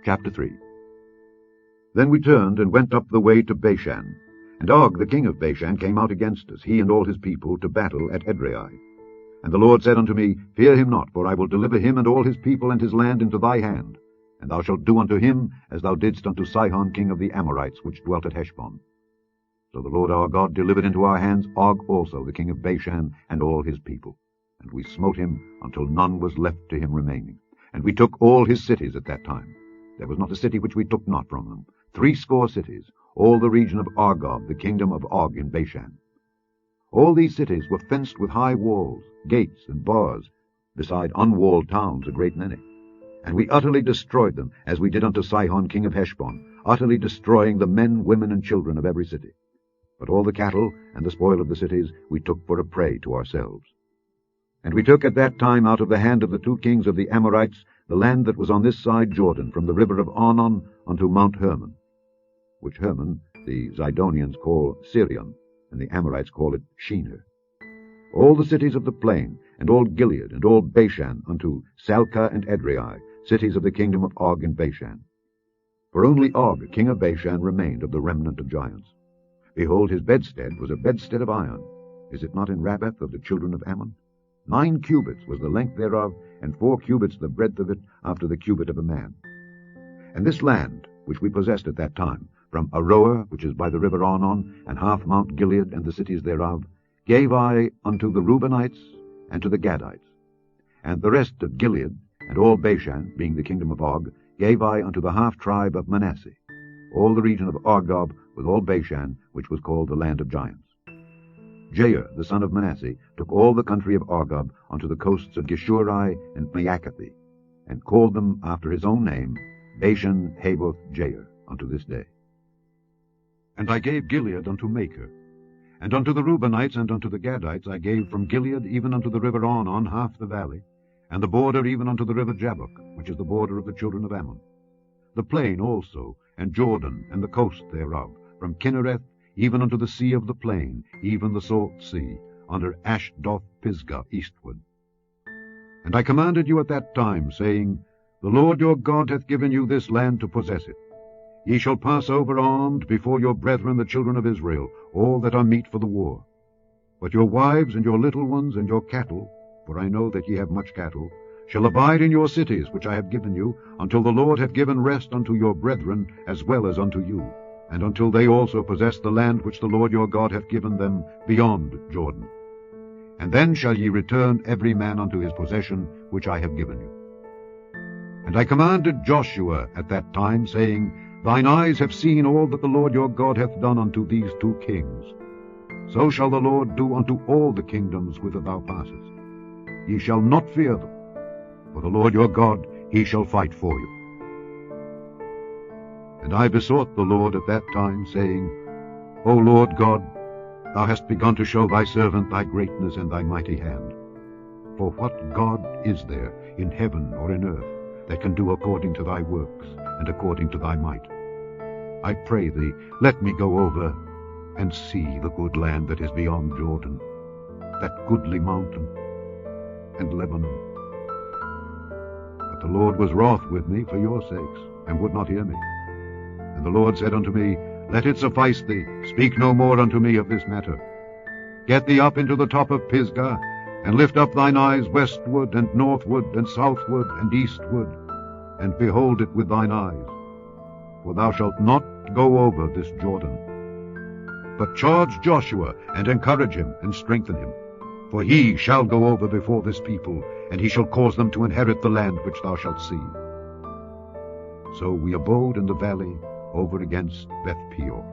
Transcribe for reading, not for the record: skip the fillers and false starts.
Chapter 3. Then we turned and went up the way to Bashan. And Og the king of Bashan came out against us, he and all his people, to battle at Edrei. And the Lord said unto me, Fear him not, for I will deliver him and all his people and his land into thy hand. And thou shalt do unto him as thou didst unto Sihon king of the Amorites, which dwelt at Heshbon. So the Lord our God delivered into our hands Og also the king of Bashan and all his people. And we smote him until none was left to him remaining. And we took all his cities at that time. There was not a city which we took not from them, 80 cities, all the region of Argob, the kingdom of Og in Bashan. All these cities were fenced with high walls, gates, and bars, beside unwalled towns a great many. And we utterly destroyed them, as we did unto Sihon king of Heshbon, utterly destroying the men, women, and children of every city. But all the cattle and the spoil of the cities we took for a prey to ourselves. And we took at that time out of the hand of the 2 kings of the Amorites the land that was on this side Jordan, from the river of Arnon unto Mount Hermon, which Hermon the Zidonians call Sirion, and the Amorites call it Shinir. All the cities of the plain, and all Gilead, and all Bashan, unto Salcah and Edrei, cities of the kingdom of Og in Bashan. For only Og, king of Bashan, remained of the remnant of giants. Behold, his bedstead was a bedstead of iron. Is it not in Rabbath of the children of Ammon? 9 cubits was the length thereof, and 4 cubits the breadth of it, after the cubit of a man. And this land, which we possessed at that time, from Aroer, which is by the river Arnon, and half Mount Gilead and the cities thereof, gave I unto the Reubenites and to the Gadites. And the rest of Gilead, and all Bashan, being the kingdom of Og, gave I unto the half-tribe of Manasseh, all the region of Argob, with all Bashan, which was called the land of giants. Jair, the son of Manasseh, took all the country of Argob unto the coasts of Geshuri and Maacathi, and called them after his own name, Bashan Havoth Jair, unto this day. And I gave Gilead unto Machir, and unto the Reubenites and unto the Gadites I gave from Gilead even unto the river Arnon half the valley, and the border even unto the river Jabbok, which is the border of the children of Ammon. The plain also, and Jordan, and the coast thereof, from Kinnereth even unto the sea of the plain, even the salt sea, under Ashdoth Pisgah eastward. And I commanded you at that time, saying, The Lord your God hath given you this land to possess it. Ye shall pass over armed before your brethren the children of Israel, all that are meet for the war. But your wives and your little ones and your cattle, for I know that ye have much cattle, shall abide in your cities which I have given you, until the Lord hath given rest unto your brethren as well as unto you, and until they also possess the land which the Lord your God hath given them beyond Jordan. And then shall ye return every man unto his possession which I have given you. And I commanded Joshua at that time, saying, Thine eyes have seen all that the Lord your God hath done unto these 2 kings. So shall the Lord do unto all the kingdoms whither thou passest. Ye shall not fear them, for the Lord your God, he shall fight for you. And I besought the Lord at that time, saying, O Lord God, thou hast begun to show thy servant thy greatness and thy mighty hand. For what God is there in heaven or in earth that can do according to thy works and according to thy might? I pray thee, let me go over and see the good land that is beyond Jordan, that goodly mountain, and Lebanon. But the Lord was wroth with me for your sakes, and would not hear me. And the Lord said unto me, Let it suffice thee, speak no more unto me of this matter. Get thee up into the top of Pisgah, and lift up thine eyes westward, and northward, and southward, and eastward, and behold it with thine eyes. For thou shalt not go over this Jordan. But charge Joshua, and encourage him, and strengthen him. For he shall go over before this people, and he shall cause them to inherit the land which thou shalt see. So we abode in the valley over against Beth Peor.